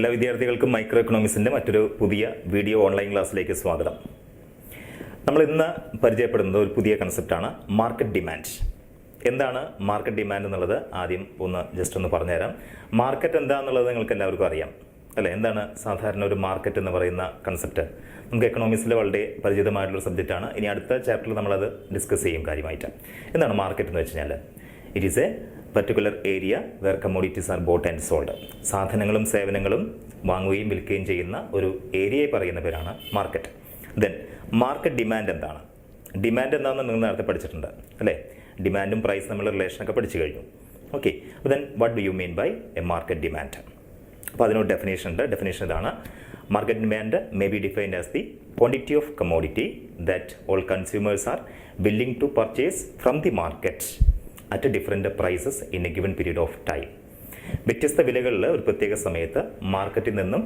എല്ലാ വിദ്യാർത്ഥികൾക്കും മൈക്രോ എക്കണോമിക്സിൻ്റെ മറ്റൊരു പുതിയ വീഡിയോ ഓൺലൈൻ ക്ലാസ്സിലേക്ക് സ്വാഗതം. നമ്മൾ ഇന്ന് പരിചയപ്പെടുന്നത് ഒരു പുതിയ കൺസെപ്റ്റാണ് മാർക്കറ്റ് ഡിമാൻഡ്. എന്താണ് മാർക്കറ്റ് ഡിമാൻഡ് എന്നുള്ളത് ആദ്യം ജസ്റ്റ് ഒന്ന് പറഞ്ഞുതരാം. മാർക്കറ്റ് എന്താണെന്നുള്ളത് നിങ്ങൾക്ക് എല്ലാവർക്കും അറിയാം അല്ലേ? എന്താണ് സാധാരണ ഒരു മാർക്കറ്റ് എന്ന് പറയുന്ന കൺസെപ്റ്റ്? നമുക്ക് എക്കണോമിക്സിൽ വളരെ പരിചിതമായിട്ടുള്ളൊരു സബ്ജക്റ്റാണ്. ഇനി അടുത്ത ചാപ്റ്ററിൽ നമ്മളത് ഡിസ്കസ് ചെയ്യും കാര്യമായിട്ട്. എന്താണ് മാർക്കറ്റ് എന്ന് വെച്ച് കഴിഞ്ഞാൽ it is a particular area where commodities are bought and sold. സാധനങ്ങളും സേവനങ്ങളും വാങ്ങുകയും വിൽക്കുകയും ചെയ്യുന്ന ഒരു ഏരിയയെ പറയുന്ന പേരാണ് മാർക്കറ്റ്. ദെൻ മാർക്കറ്റ് ഡിമാൻഡ് എന്താണ്? ഡിമാൻഡ് എന്താണെന്ന് നിങ്ങൾ നേരത്തെ പഠിച്ചിട്ടുണ്ട് അല്ലേ? ഡിമാൻഡും പ്രൈസ് നമ്മൾ റിലേഷനൊക്കെ പഠിച്ചു കഴിഞ്ഞു. ഓക്കെ, അപ്പോൾ then what do you mean by a market demand? അപ്പോൾ അതിനൊരു ഡെഫിനേഷൻ ഉണ്ട്. ഡെഫിനേഷൻ ഇതാണ്: market demand may be defined as the quantity of commodity that all consumers are willing to purchase from the market at different prices in a given period of time. വ്യത്യസ്ത വിലകളിൽ ഒരു പ്രത്യേക സമയത്ത് മാർക്കറ്റിൽ നിന്നും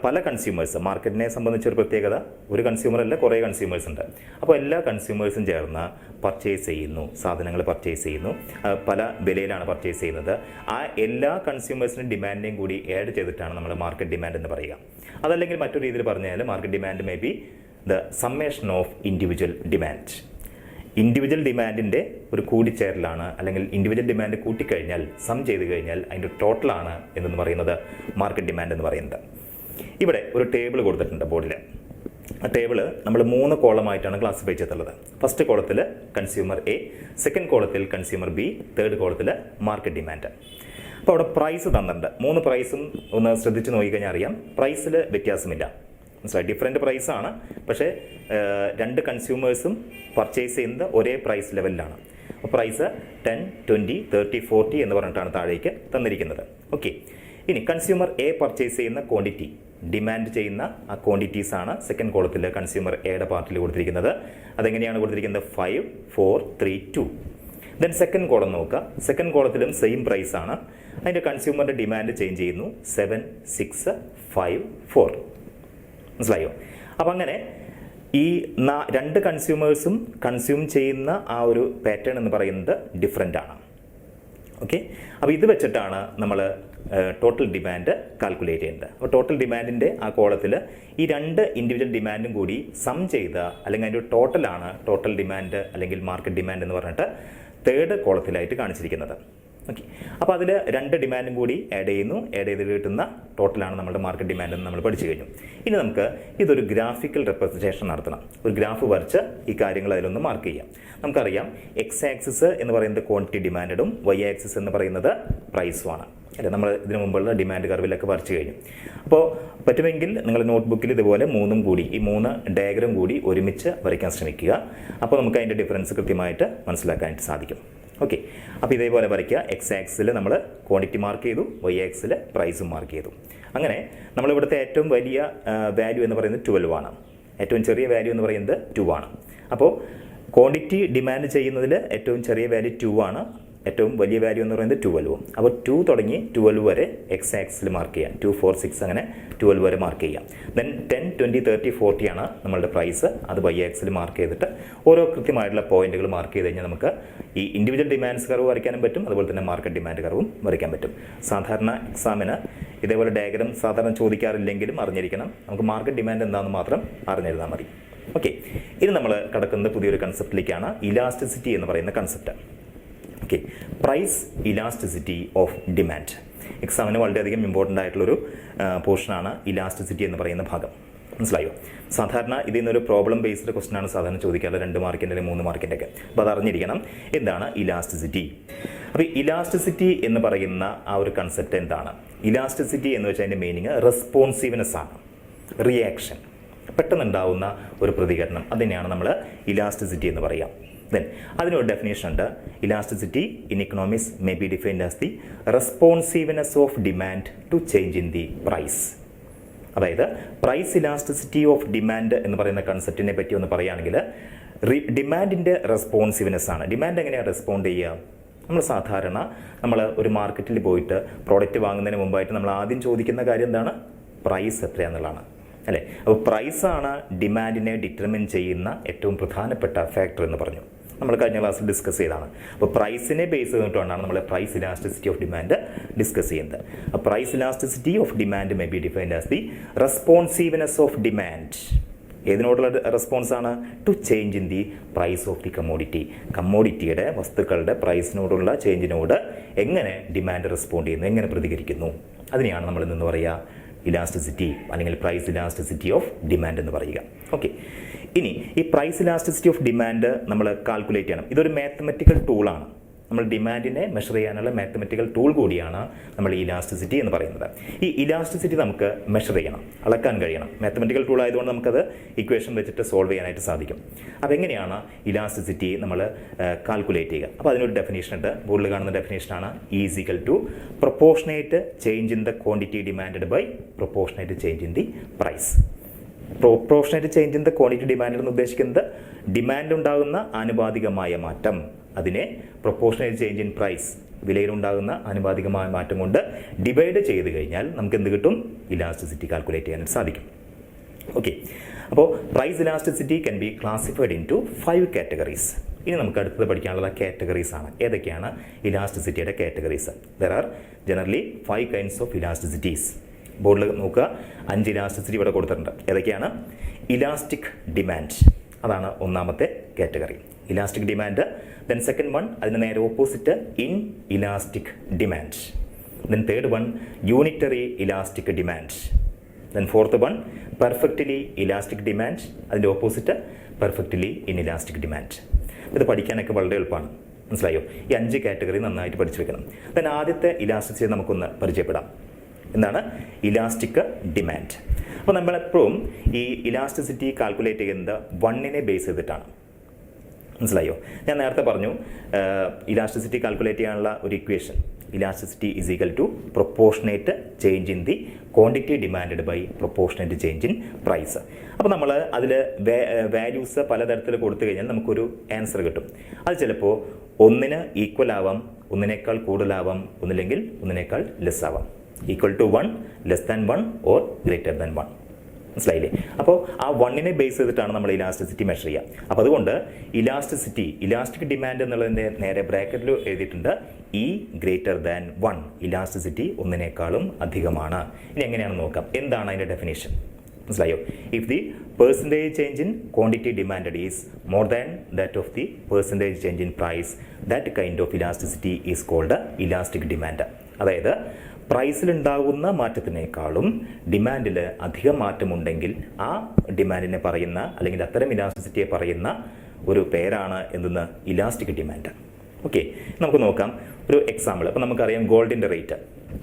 പല കൺസ്യൂമേഴ്സ്, മാർക്കറ്റിനെ സംബന്ധിച്ചൊരു പ്രത്യേകത ഒരു കൺസ്യൂമറല്ല, കുറേ കൺസ്യൂമേഴ്സ് ഉണ്ട്. അപ്പോൾ എല്ലാ കൺസ്യൂമേഴ്സും ചേർന്ന് പർച്ചേസ് ചെയ്യുന്നു, സാധനങ്ങൾ പർച്ചേസ് ചെയ്യുന്നു, പല വിലയിലാണ് പർച്ചേസ് ചെയ്യുന്നത്. ആ എല്ലാ കൺസ്യൂമേഴ്സിനും ഡിമാൻഡിനെയും കൂടി ആഡ് ചെയ്തിട്ടാണ് നമ്മൾ മാർക്കറ്റ് ഡിമാൻഡ് എന്ന് പറയുക. അതല്ലെങ്കിൽ മറ്റൊരു രീതിയിൽ പറഞ്ഞാൽ market demand may be the summation of individual demand. Individual ഡിമാൻഡിൻ്റെ ഒരു കൂടിച്ചേരലാണ്, അല്ലെങ്കിൽ ഇൻഡിവിജ്വൽ ഡിമാൻഡ് കൂട്ടിക്കഴിഞ്ഞാൽ സം ചെയ്ത് കഴിഞ്ഞാൽ അതിൻ്റെ ടോട്ടലാണ് എന്ന് പറയുന്നത് മാർക്കറ്റ് ഡിമാൻഡ് എന്ന് പറയുന്നത്. ഇവിടെ ഒരു ടേബിൾ കൊടുത്തിട്ടുണ്ട് ബോർഡിൽ. ആ ടേബിൾ നമ്മൾ 3 കോളമായിട്ടാണ് ക്ലാസിഫൈ ചെയ്തിട്ടുള്ളത്. ഫസ്റ്റ് കോളത്തിൽ കൺസ്യൂമർ എ, സെക്കൻഡ് കോളത്തിൽ കൺസ്യൂമർ ബി, തേർഡ് കോളത്തിൽ മാർക്കറ്റ് ഡിമാൻഡ്. അപ്പോൾ അവിടെ പ്രൈസ് തന്നിട്ടുണ്ട്. 3 പ്രൈസും ഒന്ന് ശ്രദ്ധിച്ച് നോക്കിക്കഴിഞ്ഞാൽ അറിയാം, പ്രൈസിൽ വ്യത്യാസമില്ല. മനസ്സിലായി? ഡിഫറെൻറ്റ് പ്രൈസാണ്, പക്ഷേ 2 കൺസ്യൂമേഴ്സും പർച്ചേസ് ചെയ്യുന്നത് ഒരേ പ്രൈസ് ലെവലിലാണ്. അപ്പോൾ പ്രൈസ് 10, 20, 30, 40 എന്ന് പറഞ്ഞിട്ടാണ് താഴേക്ക് തന്നിരിക്കുന്നത്. ഓക്കെ, ഇനി കൺസ്യൂമർ എ പർച്ചേസ് ചെയ്യുന്ന ക്വാണ്ടിറ്റി, ഡിമാൻഡ് ചെയ്യുന്ന ആ ക്വാണ്ടിറ്റീസാണ് സെക്കൻഡ് കോളത്തിൽ കൺസ്യൂമർ എയുടെ പാർട്ടിൽ കൊടുത്തിരിക്കുന്നത്. അതെങ്ങനെയാണ് കൊടുത്തിരിക്കുന്നത്? 5, 4, 3, 2. ദെൻ സെക്കൻഡ് കോളം നോക്കുക. സെക്കൻഡ് കോളത്തിലും സെയിം പ്രൈസാണ്. അതിൻ്റെ കൺസ്യൂമറിൻ്റെ ഡിമാൻഡ് ചേഞ്ച് ചെയ്യുന്നു 7, 6, 5, 4. മനസ്സിലായോ? അപ്പം അങ്ങനെ ഈ 2 കൺസ്യൂമേഴ്സും കൺസ്യൂം ചെയ്യുന്ന ആ ഒരു പാറ്റേൺ എന്ന് പറയുന്നത് ഡിഫറെൻ്റ് ആണ്. ഓക്കെ, അപ്പോൾ ഇത് വെച്ചിട്ടാണ് നമ്മൾ ടോട്ടൽ ഡിമാൻഡ് കാൽക്കുലേറ്റ് ചെയ്യുന്നത്. അപ്പോൾ ടോട്ടൽ ഡിമാൻഡിൻ്റെ ആ കോളത്തിൽ ഈ 2 ഇൻഡിവിജ്വൽ ഡിമാൻഡും കൂടി സം ചെയ്ത, അല്ലെങ്കിൽ അതിൻ്റെ ടോട്ടലാണ് ടോട്ടൽ ഡിമാൻഡ് അല്ലെങ്കിൽ മാർക്കറ്റ് ഡിമാൻഡ് എന്ന് പറഞ്ഞിട്ട് തേർഡ് കോളത്തിലായിട്ട് കാണിച്ചിരിക്കുന്നത്. ഓക്കെ, അപ്പോൾ അതിൽ 2 ഡിമാൻഡും കൂടി ആഡ് ചെയ്യുന്നു. ആഡ് ചെയ്ത് കിട്ടുന്ന ടോട്ടലാണ് നമ്മുടെ മാർക്കറ്റ് ഡിമാൻഡ് എന്ന് നമ്മൾ പഠിച്ചു കഴിഞ്ഞു. ഇനി നമുക്ക് ഇതൊരു ഗ്രാഫിക്കൽ റെപ്രസെൻറ്റേഷൻ നടത്തണം. ഒരു ഗ്രാഫ് വരച്ച് ഈ കാര്യങ്ങൾ അതിലൊന്ന് മാർക്ക് ചെയ്യാം. നമുക്കറിയാം എക്സ് ആക്സിസ് എന്ന് പറയുന്നത് ക്വാണ്ടിറ്റി ഡിമാൻഡും വൈ ആക്സിസ് എന്ന് പറയുന്നത് പ്രൈസുമാണ് അല്ലേ? നമ്മൾ ഇതിനു മുമ്പുള്ള ഡിമാൻഡ് കർവിലൊക്കെ വരച്ച് കഴിഞ്ഞു. അപ്പോൾ പറ്റുമെങ്കിൽ നിങ്ങൾ നോട്ട്ബുക്കിൽ ഇതുപോലെ 3 കൂടി, ഈ 3 ഡയഗ്രം കൂടി ഒരുമിച്ച് വരയ്ക്കാൻ ശ്രമിക്കുക. അപ്പോൾ നമുക്ക് അതിൻ്റെ ഡിഫറൻസ് കൃത്യമായിട്ട് മനസ്സിലാക്കാനായിട്ട് സാധിക്കും. ഓക്കെ, അപ്പോൾ ഇതേപോലെ വരയ്ക്കുക. എക്സ് ആക്സിൽ നമ്മൾ ക്വാണ്ടിറ്റി മാർക്ക് ചെയ്തു, വൈ ആക്സിൽ പ്രൈസും മാർക്ക് ചെയ്തു. അങ്ങനെ നമ്മളിവിടുത്തെ ഏറ്റവും വലിയ വാല്യൂ എന്ന് പറയുന്നത് 12 ആണ്. ഏറ്റവും ചെറിയ വാല്യൂ എന്ന് പറയുന്നത് 2 ആണ്. അപ്പോൾ ക്വാണ്ടിറ്റി ഡിമാൻഡ് ചെയ്യുന്നതിൽ ഏറ്റവും ചെറിയ വാല്യൂ 2 ആണ്, ഏറ്റവും വലിയ വാല്യൂ എന്ന് പറയുന്നത് 12. അപ്പോൾ 2 തുടങ്ങി 12 വരെ എക്സ് ആക്സിൽ മാർക്ക് ചെയ്യാം. 2, 4, 6 അങ്ങനെ 12 വരെ മാർക്ക് ചെയ്യാം. ദെൻ 10, 20, 30, 40 ആണ് നമ്മളുടെ പ്രൈസ്. അത് വൈ ആക്സിൽ മാർക്ക് ചെയ്തിട്ട് ഓരോ കൃത്യമായിട്ടുള്ള പോയിന്റുകൾ മാർക്ക് ചെയ്ത് കഴിഞ്ഞാൽ നമുക്ക് ഈ ഇൻഡിവിജ്വൽ ഡിമാൻഡ്സ് കർവ് വരയ്ക്കാനും പറ്റും, അതുപോലെ തന്നെ മാർക്കറ്റ് ഡിമാൻഡ് കർവും വരയ്ക്കാൻ പറ്റും. സാധാരണ എക്സാമിന് ഇതേപോലെ ഡയഗ്രം സാധാരണ ചോദിക്കാറില്ലെങ്കിലും അറിഞ്ഞിരിക്കണം. നമുക്ക് മാർക്കറ്റ് ഡിമാൻഡ് എന്താണെന്ന് മാത്രം അറിഞ്ഞിരുന്നാൽ മതി. ഓക്കെ, ഇനി നമ്മൾ കടക്കുന്നത് പുതിയൊരു കൺസെപ്റ്റിലേക്കാണ്, ഇലാസ്റ്റിസിറ്റി എന്ന് പറയുന്ന concept. Okay, price elasticity of demand. എക്സാമിന് വളരെയധികം ഇമ്പോർട്ടൻ്റ് ആയിട്ടുള്ളൊരു പോർഷനാണ് ഇലാസ്റ്റിസിറ്റി എന്ന് പറയുന്ന ഭാഗം. മനസ്സിലായോ? സാധാരണ ഇതിൽ നിന്നൊരു പ്രോബ്ലം ബേസ്ഡ് ക്വസ്റ്റൻ ആണ് സാധാരണ ചോദിക്കാറ്, 2 മാർക്കിൻ്റെ അല്ലെങ്കിൽ 3 മാർക്കിൻ്റെ ഒക്കെ. അപ്പോൾ അത് അറിഞ്ഞിരിക്കണം എന്താണ് ഇലാസ്റ്റിസിറ്റി. അപ്പോൾ ഇലാസ്റ്റിസിറ്റി എന്ന് പറയുന്ന ആ ഒരു കൺസെപ്റ്റ് എന്താണ്? ഇലാസ്റ്റിസിറ്റി എന്ന് വെച്ചാൽ അതിൻ്റെ മീനിങ് റെസ്പോൺസീവ്നെസ് ആണ്, റിയാക്ഷൻ, പെട്ടെന്നുണ്ടാവുന്ന ഒരു പ്രതികരണം. അതിനെയാണ് നമ്മൾ ഇലാസ്റ്റിസിറ്റി എന്ന് പറയുക. ദെൻ അതിനൊരു ഡെഫിനേഷൻ ഉണ്ട്. Elasticity in economics may be defined as the responsiveness of demand to change in the price. അതായത് പ്രൈസ് ഇലാസ്റ്റിസിറ്റി ഓഫ് ഡിമാൻഡ് എന്ന് പറയുന്ന കൺസെപ്റ്റിനെ പറ്റി ഒന്ന് പറയുകയാണെങ്കിൽ ഡിമാൻഡിൻ്റെ റെസ്പോൺസീവ്നെസ് ആണ്. ഡിമാൻഡ് എങ്ങനെയാണ് റെസ്പോണ്ട് ചെയ്യുക? നമ്മൾ സാധാരണ ഒരു മാർക്കറ്റിൽ പോയിട്ട് പ്രോഡക്റ്റ് വാങ്ങുന്നതിന് മുമ്പായിട്ട് നമ്മൾ ആദ്യം ചോദിക്കുന്ന കാര്യം എന്താണ്? പ്രൈസ് എത്രയാണെന്നുള്ളതാണ് അല്ലേ? അപ്പോൾ പ്രൈസാണ് ഡിമാൻഡിനെ ഡിറ്റർമിൻ ചെയ്യുന്ന ഏറ്റവും പ്രധാനപ്പെട്ട ഫാക്ടർ എന്ന് പറഞ്ഞു നമ്മൾ കഴിഞ്ഞ ക്ലാസ്സിൽ ഡിസ്കസ് ചെയ്തതാണ്. അപ്പോൾ പ്രൈസിനെ ബേസ് ചെയ്തിട്ടുകൊണ്ടാണ് നമ്മൾ price elasticity of demand discuss ചെയ്യുന്നത്. അപ്പോൾ price elasticity of demand may be defined as the responsiveness of demand. ഏതിനോടുള്ള റെസ്പോൺസാണ്? To change in the price of the commodity. കമ്മോഡിറ്റിയുടെ വസ്തുക്കളുടെ പ്രൈസിനോടുള്ള ചേഞ്ചിനോട് എങ്ങനെ ഡിമാൻഡ് റെസ്പോണ്ട് ചെയ്യുന്നു, എങ്ങനെ പ്രതികരിക്കുന്നു, അതിനെയാണ് നമ്മൾ ഇന്ന് പറയുക ഇലാസ്റ്റിസിറ്റി അല്ലെങ്കിൽ പ്രൈസ് ഇലാസ്റ്റിസിറ്റി ഓഫ് ഡിമാൻഡ് എന്ന് പറയുക. ഓക്കെ, ഇനി ഈ പ്രൈസ് ഇലാസ്റ്റിസിറ്റി ഓഫ് ഡിമാൻഡ് നമ്മൾ കാൽക്കുലേറ്റ് ചെയ്യണം. ഇതൊരു മാത്തമെറ്റിക്കൽ ടൂളാണ്. നമ്മൾ ഡിമാൻഡിനെ മെഷർ ചെയ്യാനുള്ള മാത്തമെറ്റിക്കൽ ടൂൾ കൂടിയാണ് നമ്മൾ ഇലാസ്റ്റിസിറ്റി എന്ന് പറയുന്നത്. ഈ ഇലാസ്റ്റിസിറ്റി നമുക്ക് മെഷർ ചെയ്യണം, അളക്കാൻ കഴിയണം. മാത്തമെറ്റിക്കൽ ടൂൾ ആയതുകൊണ്ട് നമുക്കത് ഇക്വേഷൻ വെച്ചിട്ട് സോൾവ് ചെയ്യാനായിട്ട് സാധിക്കും. അപ്പോൾ എങ്ങനെയാണ് ഇലാസ്റ്റിസിറ്റി നമ്മൾ കാൽക്കുലേറ്റ് ചെയ്യുക? അപ്പോൾ അതിനൊരു ഡെഫിനേഷൻ ഉണ്ട്. ബോർഡിൽ കാണുന്ന ഡെഫിനേഷനാണ് is equal to proportionate change in the quantity demanded by proportionate change in the price. Proportionate change in the quantity demand എന്ന് ഉദ്ദേശിക്കുന്നത് ഡിമാൻഡിലുണ്ടാകുന്ന ആനുപാതികമായ മാറ്റം, അതിനെ പ്രൊപ്പോർഷനേറ്റ് ചേഞ്ച് ഇൻ പ്രൈസ്, വിലയിലുണ്ടാകുന്ന ആനുപാതികമായ മാറ്റം കൊണ്ട് ഡിവൈഡ് ചെയ്ത് കഴിഞ്ഞാൽ നമുക്ക് എന്ത് കിട്ടും? ഇലാസ്റ്റിസിറ്റി കാൽക്കുലേറ്റ് ചെയ്യാനായിട്ട് സാധിക്കും. ഓക്കെ, അപ്പോൾ price elasticity can be classified in to 5 categories. ഇനി നമുക്ക് അടുത്തത് പഠിക്കാനുള്ള കാറ്റഗറീസ് ആണ്. ഏതൊക്കെയാണ് ഇലാസ്റ്റിസിറ്റിയുടെ categories? There are generally 5 kinds of elasticities. ബോർഡിൽ നോക്കുക, 5 ഇലാസ്റ്റിസിറ്റി ഇവിടെ കൊടുത്തിട്ടുണ്ട്. ഏതൊക്കെയാണ്? ഇലാസ്റ്റിക് ഡിമാൻഡ്, അതാണ് ഒന്നാമത്തെ കാറ്റഗറി, elastic demand. Then second one, അതിന് നേരെ opposite in elastic demand. Then third one, unitary elastic demand. Then fourth one, perfectly elastic demand, അതിൻ്റെ opposite perfectly in elastic demand. ഇത് പഠിക്കാനൊക്കെ വളരെ എളുപ്പമാണ്, മനസ്സിലായോ? ഈ 5 കാറ്റഗറി നന്നായിട്ട് പഠിച്ചു വെക്കണം. ദെൻ ആദ്യത്തെ ഇലാസ്റ്റിസിറ്റി നമുക്കൊന്ന് പരിചയപ്പെടാം. എന്താണ്? Elastic demand. അപ്പോൾ നമ്മളെപ്പോഴും ഈ ഇലാസ്റ്റിസിറ്റി കാൽക്കുലേറ്റ് ചെയ്യുന്നത് 1നെ ബേസ് ചെയ്തിട്ടാണ്, മനസ്സിലായോ? ഞാൻ നേരത്തെ പറഞ്ഞു ഇലാസ്റ്റിസിറ്റി കാൽക്കുലേറ്റ് ചെയ്യാനുള്ള ഒരു equation, elasticity is equal to proportionate change in the quantity demanded by proportionate change in price. അപ്പോൾ നമ്മൾ അതിൽ വാല്യൂസ് പലതരത്തിൽ കൊടുത്തു കഴിഞ്ഞാൽ നമുക്കൊരു ആൻസർ കിട്ടും. അത് ചിലപ്പോൾ 1ന് ഈക്വൽ ആവാം, 1നേക്കാൾ കൂടുതലാവാം, ഒന്നില്ലെങ്കിൽ 1നേക്കാൾ ലെസ് ആവാം. Equal to 1, less than 1 or greater than 1. മനസ്സിലായില്ലേ? അപ്പോൾ ആ 1നെ ബേസ് ചെയ്തിട്ടാണ് നമ്മൾ ഇലാസ്റ്റിസിറ്റി മെഷർ ചെയ്യുക. അപ്പോൾ അതുകൊണ്ട് ഇലാസ്റ്റിസിറ്റി, ഇലാസ്റ്റിക് ഡിമാൻഡ് എന്നുള്ളതിൻ്റെ നേരെ ബ്രാക്കറ്റിൽ എഴുതിയിട്ടുണ്ട് ഇ ഗ്രേറ്റർ ദാൻ 1. ഇലാസ്റ്റിസിറ്റി 1നേക്കാളും അധികമാണ്. ഇനി എങ്ങനെയാണെന്ന് നോക്കാം. എന്താണ് അതിൻ്റെ ഡെഫിനേഷൻ? മനസ്സിലായോ? If the percentage change in quantity demanded is more than that of the percentage change in price, that kind of elasticity is called elastic demand. അതായത് പ്രൈസിലുണ്ടാകുന്ന മാറ്റത്തിനേക്കാളും ഡിമാൻഡിൽ അധികം മാറ്റമുണ്ടെങ്കിൽ ആ ഡിമാൻഡിനെ പറയുന്ന അല്ലെങ്കിൽ അത്തരം ഇലാസ്റ്റിസിറ്റിയെ പറയുന്ന ഒരു പേരാണ് എന്തെന്ന്? Elastic demand. ഓക്കെ, നമുക്ക് നോക്കാം ഒരു എക്സാമ്പിൾ. അപ്പോൾ നമുക്കറിയാം ഗോൾഡിൻ്റെ റേറ്റ്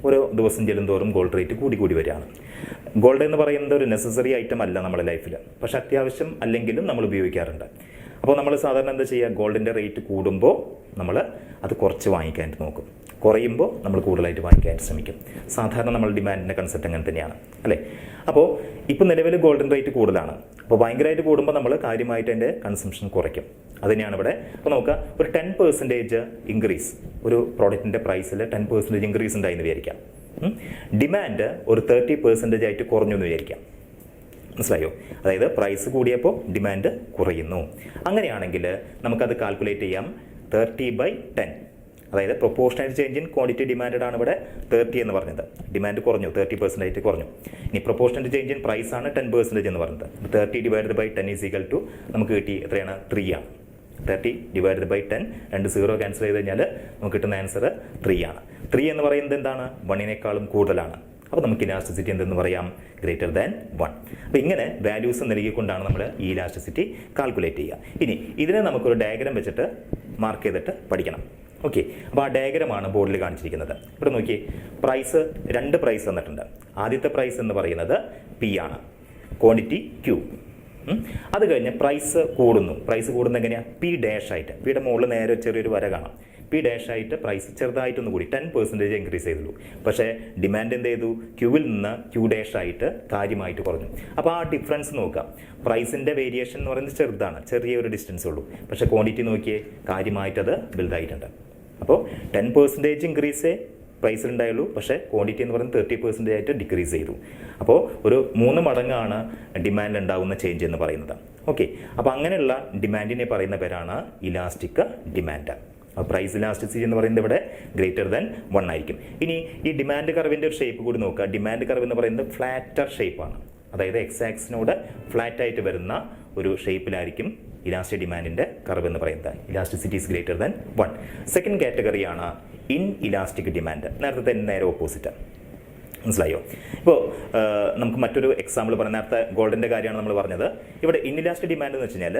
ഓരോ ദിവസം ചെല്ലുന്തോറും ഗോൾഡ് റേറ്റ് കൂടി വരികയാണ്. ഗോൾഡ് എന്ന് പറയുന്നത് ഒരു നെസസറി ഐറ്റം അല്ല നമ്മുടെ ലൈഫിൽ, പക്ഷെ അത്യാവശ്യം അല്ലെങ്കിലും നമ്മൾ ഉപയോഗിക്കാറുണ്ട്. അപ്പോൾ നമ്മൾ സാധാരണ എന്താ ചെയ്യുക? ഗോൾഡിൻ്റെ റേറ്റ് കൂടുമ്പോൾ നമ്മൾ അത് കുറച്ച് വാങ്ങിക്കാനായിട്ട് നോക്കും, കുറയുമ്പോൾ നമ്മൾ കൂടുതലായിട്ട് വാങ്ങിക്കാനായിട്ട് ശ്രമിക്കും. സാധാരണ നമ്മൾ ഡിമാൻഡിൻ്റെ കൺസെപ്റ്റ് അങ്ങനെ തന്നെയാണ്, അല്ലേ? അപ്പോൾ ഇപ്പോൾ നിലവിൽ ഗോൾഡൻ റേറ്റ് കൂടുതലാണ്. അപ്പോൾ ഭയങ്കരമായിട്ട് കൂടുമ്പോൾ നമ്മൾ കാര്യമായിട്ട് അതിൻ്റെ കൺസംഷൻ കുറയ്ക്കും. അതുതന്നെയാണ് ഇവിടെ. അപ്പോൾ നോക്കുക, ഒരു 10% ഇൻക്രീസ്, ഒരു പ്രോഡക്റ്റിൻ്റെ പ്രൈസിൽ 10% ഇൻക്രീസ് ഉണ്ടായെന്ന് വിചാരിക്കാം. ഡിമാൻഡ് ഒരു 30% ആയിട്ട് കുറഞ്ഞു എന്ന് വിചാരിക്കാം. മനസ്സിലായോ? അതായത് പ്രൈസ് കൂടിയപ്പോൾ ഡിമാൻഡ് കുറയുന്നു. അങ്ങനെയാണെങ്കിൽ നമുക്കത് കാൽക്കുലേറ്റ് ചെയ്യാം 30/10. അതായത് proportional change in quantity demanded ആണ് ഇവിടെ 30 എന്ന് പറഞ്ഞത്. ഡിമാൻഡ് കുറഞ്ഞു, 30% ആയിട്ട് കുറഞ്ഞു. ഇനി പ്രൊപ്പോർഷണൽ ചേഞ്ച് ഇൻ പ്രൈസ് ആണ് 10% എന്ന് പറഞ്ഞത്. 30/10 ഈസ് ഈക്വൽ ടു നമുക്ക് കിട്ടി എത്രയാണ്? 3 ആണ്. 30/10, 2 0 ക്യാൻസൽ ചെയ്ത് കഴിഞ്ഞാൽ നമുക്ക് കിട്ടുന്ന ആൻസർ 3 ആണ്. 3 എന്ന് പറയുന്നത് എന്താണ്? 1നേക്കാളും കൂടുതലാണ്. അപ്പോൾ നമുക്ക് ഇലാസ്റ്റിസിറ്റി എന്തെന്ന് പറയാം? Greater than 1. അപ്പോൾ ഇങ്ങനെ വാല്യൂസ് നൽകിക്കൊണ്ടാണ് നമ്മൾ ഈ ഇലാസ്റ്റിസിറ്റി കാൽക്കുലേറ്റ് ചെയ്യുക. ഇനി ഇതിനെ നമുക്കൊരു ഡയഗ്രാം വെച്ചിട്ട് മാർക്ക് ചെയ്തിട്ട് പഠിക്കണം. ഓക്കെ, അപ്പോൾ ആ ഡയഗ്രമാണ് ബോർഡിൽ കാണിച്ചിരിക്കുന്നത്. ഇവിടെ നോക്കി, പ്രൈസ് 2 പ്രൈസ് തന്നിട്ടുണ്ട്. ആദ്യത്തെ പ്രൈസ് എന്ന് പറയുന്നത് പി ആണ്, ക്വാണ്ടിറ്റി ക്യൂ. അത് കഴിഞ്ഞ് പ്രൈസ് കൂടുന്നു. പ്രൈസ് കൂടുന്നത് എങ്ങനെയാണ്? പി ഡാഷ് ആയിട്ട്. പിയുടെ മുകളിൽ നേരെ ചെറിയൊരു വര കാണാം. പി ഡാഷ് ആയിട്ട് പ്രൈസ് ചെറുതായിട്ടൊന്ന് കൂടി 10% ഇൻക്രീസ് ചെയ്തുള്ളൂ. പക്ഷേ ഡിമാൻഡ് എന്ത് ചെയ്തു? ക്യൂവിൽ നിന്ന് ക്യൂ ഡാഷ് ആയിട്ട് കാര്യമായിട്ട് കുറഞ്ഞു. അപ്പോൾ ആ ഡിഫറൻസ് നോക്കാം. പ്രൈസിൻ്റെ വേരിയേഷൻ എന്ന് പറയുന്നത് ചെറുതാണ്, ചെറിയൊരു ഡിസ്റ്റൻസ് ഉള്ളൂ. പക്ഷേ ക്വാണ്ടിറ്റി നോക്കിയേ കാര്യമായിട്ടത് ബിൽഡായിട്ടുണ്ട്. അപ്പോൾ 10% ഇൻക്രീസേ പ്രൈസിലുണ്ടായുള്ളൂ, പക്ഷേ ക്വാണ്ടിറ്റി എന്ന് പറയുന്നത് 30% ആയിട്ട് ഡിക്രീസ് ചെയ്തു. അപ്പോൾ ഒരു 3 മടങ്ങാണ് ഡിമാൻഡിൽ ഉണ്ടാകുന്ന ചേഞ്ച് എന്ന് പറയുന്നത്. ഓക്കെ, അപ്പോൾ അങ്ങനെയുള്ള ഡിമാൻഡിനെ പറയുന്ന പേരാണ് ഇലാസ്റ്റിക് ഡിമാൻഡ്. പ്രൈസ് ഇലാസ്റ്റിസിറ്റി എന്ന് പറയുന്നത് ഇവിടെ ഗ്രേറ്റർ ദാൻ 1 ആയിരിക്കും. ഇനി ഈ ഡിമാൻഡ് കർവിൻ്റെ ഒരു ഷേപ്പ് കൂടി നോക്കുക. ഡിമാൻഡ് കർവ് എന്ന് പറയുന്നത് ഫ്ലാറ്റർ ഷേപ്പാണ്. അതായത് എക്സ് ആക്സിനോട് ഫ്ലാറ്റ് ആയിട്ട് വരുന്ന ഒരു ഷേപ്പിലായിരിക്കും ഇലാസ്റ്റിക് ഡിമാൻഡിൻ്റെ കർവ് എന്ന് പറയുന്നത്. Elasticity is greater than 1. Second കാറ്റഗറിയാണ് ഇൻ ഇലാസ്റ്റിക് ഡിമാൻഡ്. നേരത്തെ നേരെ ഓപ്പോസിറ്റ്. മനസ്സിലായോ? ഇപ്പോൾ നമുക്ക് മറ്റൊരു എക്സാമ്പിൾ പറയാം. നേരത്തെ ഗോൾഡിൻ്റെ കാര്യമാണ് നമ്മൾ പറഞ്ഞത്. ഇവിടെ ഇൻഇലാസ്റ്റിക് ഡിമാൻഡ് എന്ന് വെച്ച് കഴിഞ്ഞാൽ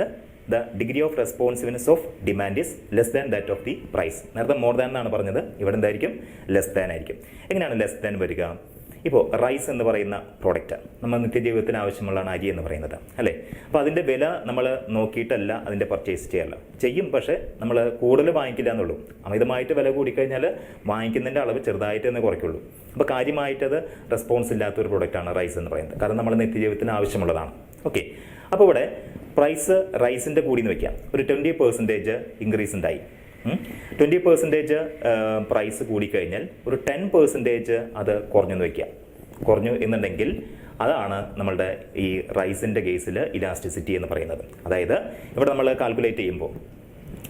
the degree of responsiveness of demand is less than that of the price. നേരത്തെ മോർ ദാൻ എന്നാണ് പറഞ്ഞത്, ഇവിടെ എന്തായിരിക്കും? ലെസ് ദാൻ ആയിരിക്കും. എങ്ങനെയാണ് ലെസ് ദാൻ വരിക? ഇപ്പോൾ റൈസ് എന്ന് പറയുന്ന പ്രോഡക്റ്റ് നമ്മൾ നിത്യജീവിതത്തിന് ആവശ്യമുള്ളതാണ്, അരി എന്ന് പറയുന്നത് അല്ലേ. അപ്പോൾ അതിൻ്റെ വില നമ്മൾ നോക്കിയിട്ടല്ല അതിൻ്റെ പർച്ചേസ് ചെയ്യാറില്ല, ചെയ്യും, പക്ഷേ നമ്മൾ കൂടുതൽ വാങ്ങിക്കില്ല എന്നുള്ളൂ. അമിതമായിട്ട് വില കൂടിക്കഴിഞ്ഞാൽ വാങ്ങിക്കുന്നതിൻ്റെ അളവ് ചെറുതായിട്ട് തന്നെ കുറയ്ക്കുള്ളൂ. അപ്പോൾ കാര്യമായിട്ടത് റെസ്പോൺസ് ഇല്ലാത്തൊരു പ്രോഡക്റ്റാണ് റൈസ് എന്ന് പറയുന്നത്, കാരണം നമ്മൾ നിത്യജീവിതത്തിന് ആവശ്യമുള്ളതാണ്. ഓക്കെ, അപ്പോൾ ഇവിടെ പ്രൈസ് റൈസിൻ്റെ കൂടി എന്ന് വയ്ക്കാം, ഒരു 20% ഇൻക്രീസ് ഉണ്ടായി. 20% പ്രൈസ് കൂടിക്കഴിഞ്ഞാൽ ഒരു 10% അത് കുറഞ്ഞെന്ന് വയ്ക്കുക. കുറഞ്ഞു എന്നുണ്ടെങ്കിൽ അതാണ് നമ്മളുടെ ഈ റൈസിൻ്റെ കേസിൽ ഇലാസ്റ്റിസിറ്റി എന്ന് പറയുന്നത്. അതായത് ഇവിടെ നമ്മൾ കാൽക്കുലേറ്റ് ചെയ്യുമ്പോൾ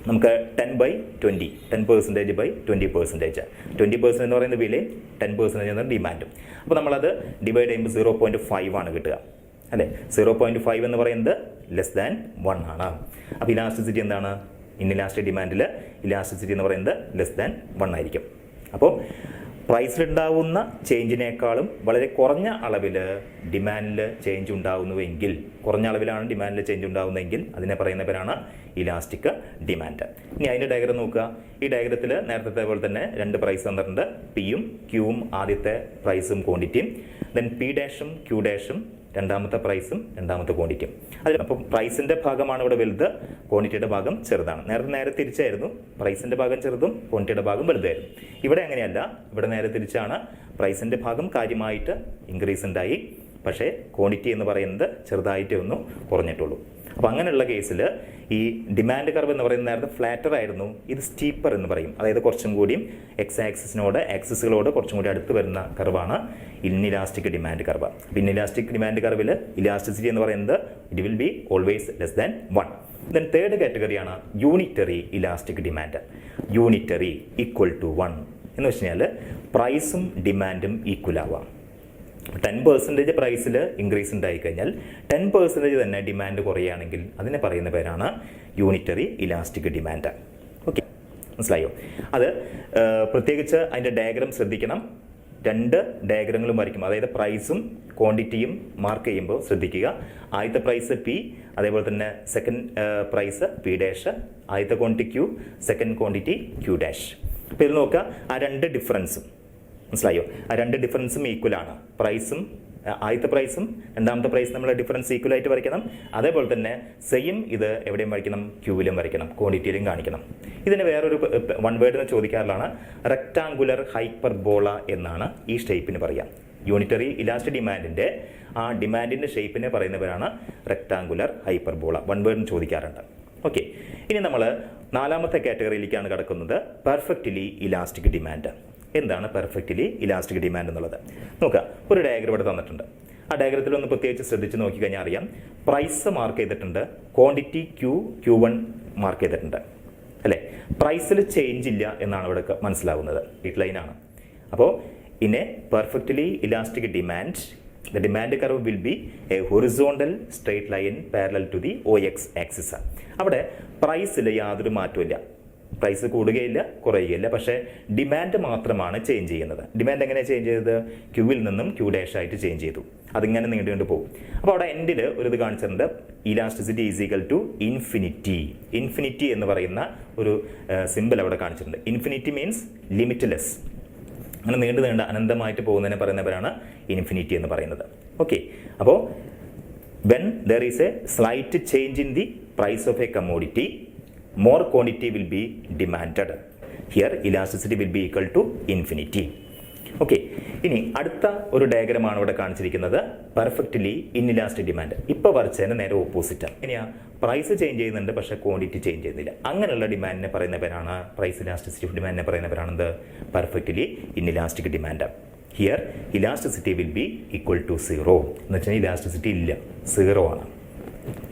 നമുക്ക് 10/20, 10%/20%. 20% എന്ന് പറയുന്ന വിലയും 10% എന്ന ഡിമാൻഡും. അപ്പോൾ നമ്മളത് ഡിവൈഡ് ചെയ്യുമ്പോൾ 0.5 ആണ് കിട്ടുക അല്ലേ. 0.5 എന്ന് പറയുന്നത് ലെസ് ദാൻ 1 ആണ്. അപ്പോൾ ഇലാസ്റ്റിസിറ്റി എന്താണ്? ഇൻഇലാസ്റ്റിക് ഡിമാൻഡിൽ ഇലാസ്റ്റിസിറ്റി എന്ന് പറയുന്നത് ലെസ് ദാൻ 1 ആയിരിക്കും. അപ്പോൾ പ്രൈസിലുണ്ടാവുന്ന ചേഞ്ചിനേക്കാളും വളരെ കുറഞ്ഞ അളവിൽ ഡിമാൻഡിൽ ചേഞ്ച് ഉണ്ടാകുന്നുവെങ്കിൽ, കുറഞ്ഞ അളവിലാണ് ഡിമാൻഡിൽ ചേഞ്ച് ഉണ്ടാകുന്നതെങ്കിൽ അതിനെ പറയുന്ന പേരാണ് ഇലാസ്റ്റിക് ഡിമാൻഡ്. ഇനി അതിൻ്റെ ഡയഗ്രം നോക്കുക. ഈ ഡയഗ്രത്തിൽ നേരത്തെ പോലെ തന്നെ 2 പ്രൈസ് തന്നിട്ടുണ്ട്, പിയും ക്യൂവും ആദ്യത്തെ പ്രൈസും ക്വാണ്ടിറ്റിയും, ദെൻ പി ഡാഷും ക്യൂ ഡാഷും രണ്ടാമത്തെ പ്രൈസും രണ്ടാമത്തെ ക്വാണ്ടിറ്റിയും. അതിൽ അപ്പോൾ പ്രൈസിൻ്റെ ഭാഗമാണ് ഇവിടെ വലുത്, ക്വാണ്ടിറ്റിയുടെ ഭാഗം ചെറുതാണ്. നേരെ തിരിച്ചായിരുന്നു, പ്രൈസിൻ്റെ ഭാഗം ചെറുതും ക്വാണ്ടിറ്റിയുടെ ഭാഗം വലുതായിരുന്നു. ഇവിടെ അങ്ങനെയല്ല, ഇവിടെ നേരെ തിരിച്ചാണ്. പ്രൈസിൻ്റെ ഭാഗം കാര്യമായിട്ട് ഇൻക്രീസ് ഉണ്ടായി, പക്ഷേ ക്വാണ്ടിറ്റി എന്ന് പറയുന്നത് ചെറുതായിട്ടേ ഒന്ന് കുറഞ്ഞിട്ടുള്ളൂ. അപ്പോൾ അങ്ങനെയുള്ള കേസിൽ ഈ ഡിമാൻഡ് കർവ് എന്ന് പറയുന്നത് നേരത്തെ ഫ്ലാറ്റർ ആയിരുന്നു, ഇത് സ്റ്റീപ്പർ എന്ന് പറയും. അതായത് കുറച്ചും കൂടിയും ആക്സിസുകളോട് കുറച്ചും കൂടി അടുത്ത് വരുന്ന കർവാണ് inelastic demand curve. Inelastic demand കർവിൽ ഇലാസ്റ്റിസിറ്റി എന്ന് പറയുന്നത് it will be always less than 1. Then third കാറ്റഗറിയാണ് unitary elastic demand. Unitary equal to 1 എന്ന് വെച്ച് കഴിഞ്ഞാൽ പ്രൈസും ഡിമാൻഡും ഈക്വൽ ആവാം. 10% പ്രൈസിൽ ഇൻക്രീസ് ഉണ്ടായിക്കഴിഞ്ഞാൽ 10% തന്നെ ഡിമാൻഡ് കുറയുകയാണെങ്കിൽ അതിനെ പറയുന്ന പേരാണ് യൂണിറ്ററി ഇലാസ്റ്റിക് ഡിമാൻഡ്. ഓക്കെ, മനസ്സിലായോ? അത് പ്രത്യേകിച്ച് അതിൻ്റെ ഡയഗ്രം ശ്രദ്ധിക്കണം. 2 ഡയഗ്രങ്ങളും വരയ്ക്കും. അതായത് പ്രൈസും ക്വാണ്ടിറ്റിയും മാർക്ക് ചെയ്യുമ്പോൾ ശ്രദ്ധിക്കുക. ആദ്യത്തെ പ്രൈസ് പി, അതേപോലെ തന്നെ സെക്കൻഡ് പ്രൈസ് പി ഡാഷ്, ആദ്യത്തെ quantity Q, second quantity Q dash. അപ്പോൾ ഇത് നോക്കുക, ആ 2 ഡിഫറൻസും മനസ്സിലായോ? ആ 2 ഡിഫറൻസും ഈക്വലാണ്. പ്രൈസും ആദ്യത്തെ പ്രൈസും രണ്ടാമത്തെ പ്രൈസ് നമ്മൾ ഡിഫറൻസ് ഈക്വൽ ആയിട്ട് വരയ്ക്കണം. അതേപോലെ തന്നെ സെയിം ഇത് എവിടെയും വരയ്ക്കണം, ക്യൂവിലും വരയ്ക്കണം, ക്വാണ്ടിറ്റിയിലും കാണിക്കണം. ഇതിന് വേറൊരു 1 വേർഡ് ചോദിക്കാറുള്ളതാണ്, റെക്ടാങ്കുലർ ഹൈപ്പർബോള എന്നാണ് ഈ ഷേപ്പിന് പറയാം. യൂണിറ്ററി ഇലാസ്റ്റിക് ഡിമാൻഡിൻ്റെ ആ ഡിമാൻഡിൻ്റെ ഷേപ്പിനെ പറയുന്നവരാണ് റെക്ടാങ്കുലർ ഹൈപ്പർബോള. 1 വേർഡ് ചോദിക്കാറുണ്ട്. ഓക്കെ, ഇനി നമ്മൾ 4ാമത്തെ കാറ്റഗറിയിലേക്കാണ് കിടക്കുന്നത്, പെർഫെക്റ്റ്ലി ഇലാസ്റ്റിക് ഡിമാൻഡ്. എന്താണ് പെർഫെക്റ്റ്ലി ഇലാസ്റ്റിക് ഡിമാൻഡ് എന്നുള്ളത് നോക്കുക. ഒരു ഡയഗ്രം ഇവിടെ തന്നിട്ടുണ്ട്. ആ ഡയഗ്രത്തിൽ ഒന്ന് പ്രത്യേകിച്ച് ശ്രദ്ധിച്ച് നോക്കിക്കഴിഞ്ഞാൽ അറിയാം, പ്രൈസ് മാർക്ക് ചെയ്തിട്ടുണ്ട്, ക്വാണ്ടിറ്റി Q1 മാർക്ക് ചെയ്തിട്ടുണ്ട് അല്ലേ. പ്രൈസിൽ ചേഞ്ച് ഇല്ല എന്നാണ് ഇവിടെ മനസ്സിലാവുന്നത്. സ്ട്രെയിറ്റ് ലൈനാണ്. അപ്പോൾ in A perfectly elastic demand the demand curve will be a horizontal straight line parallel to the OX axis. അവിടെ പ്രൈസിൽ യാതൊരു മാറ്റമില്ല, പ്രൈസ് കൂടുകയില്ല കുറയുകയില്ല, പക്ഷേ ഡിമാൻഡ് മാത്രമാണ് ചേഞ്ച് ചെയ്യുന്നത്. ഡിമാൻഡ് എങ്ങനെ ചേഞ്ച് ചെയ്തത്? ക്യൂവിൽ നിന്നും ക്യൂ ഡാഷ് ആയിട്ട് ചേഞ്ച് ചെയ്തു. അതിങ്ങനെ നീണ്ടുകൊണ്ട് പോകും. അപ്പോൾ അവിടെ എൻഡിൽ ഒരു ഇത് കാണിച്ചിട്ടുണ്ട്, elasticity is equal to infinity. Infinity എന്ന് പറയുന്ന ഒരു സിമ്പിൾ അവിടെ കാണിച്ചിട്ടുണ്ട്. Infinity means limitless. അങ്ങനെ നീണ്ടു അനന്തമായിട്ട് പോകുന്നതിനെ പറയുന്നവരാണ് ഇൻഫിനിറ്റി എന്ന് പറയുന്നത്. ഓക്കെ, അപ്പോൾ when there is a slight change in the price of a commodity, more quantity will be demanded. Here elasticity will be equal to infinity. Okay, ഇനി അടുത്ത ഒരു ഡയഗ്രമാണ് ഇവിടെ കാണിച്ചിരിക്കുന്നത്, പെർഫെക്റ്റ്ലി ഇൻഇലാസ്റ്റിക് ഡിമാൻഡ്. ഇപ്പോൾ വരച്ചതിന് നേരെ ഓപ്പോസിറ്റാണ്. ഇനിയാ പ്രൈസ് ചേഞ്ച് ചെയ്യുന്നുണ്ട്, പക്ഷേ ക്വാണ്ടിറ്റി ചേഞ്ച് ചെയ്യുന്നില്ല. അങ്ങനെയുള്ള ഡിമാൻഡിനെ പറയുന്ന പേരാണ്, പ്രൈസ് ഇലാസ്റ്റിസിറ്റി ഡിമാൻഡിനെ പറയുന്ന പേരാണെന്ത്? Perfectly inelastic demand. Here elasticity will be equal to 0 എന്ന് വെച്ചാൽ ഇലാസ്റ്റിസിറ്റി ഇല്ല, 0 ആണ്.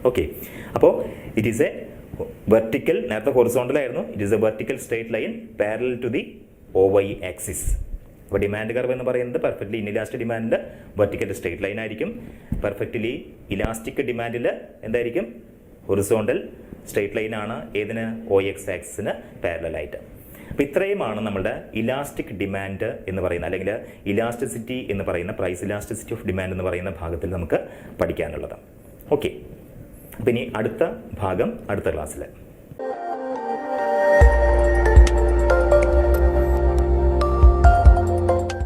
ഓക്കെ, അപ്പോൾ ഇറ്റ് ഈസ് എ വെർട്ടിക്കൽ, നേരത്തെ ഹൊറിസോണ്ടൽ ആയിരുന്നു, it is a vertical straight line parallel to the OY axis. അപ്പോൾ ഡിമാൻഡ് കർവ് എന്ന് പറയുന്നത് പെർഫെക്റ്റ്ലി ഇൻഇലാസ്റ്റിക് ഡിമാൻഡിൽ വെർട്ടിക്കൽ സ്ട്രേറ്റ് ലൈൻ ആയിരിക്കും, പെർഫെക്റ്റ്ലി ഇലാസ്റ്റിക് ഡിമാൻഡിൽ എന്തായിരിക്കും, ഹൊറിസോണ്ടൽ സ്ട്രേറ്റ് ലൈൻ ആണ്. ഏതിന്? OX ആക്സിന് പാരലലായിട്ട്. അപ്പോൾ ഇത്രയുമാണ് നമ്മുടെ ഇലാസ്റ്റിക് ഡിമാൻഡ് എന്ന് പറയുന്ന, അല്ലെങ്കിൽ ഇലാസ്റ്റിസിറ്റി എന്ന് പറയുന്ന, പ്രൈസ് ഇലാസ്റ്റിസിറ്റി ഓഫ് ഡിമാൻഡ് എന്ന് പറയുന്ന ഭാഗത്തിൽ നമുക്ക് പഠിക്കാനുള്ളത്. ഓക്കെ, അപ്പോൾ ഇനി അടുത്ത ഭാഗം അടുത്ത ക്ലാസ്സിൽ.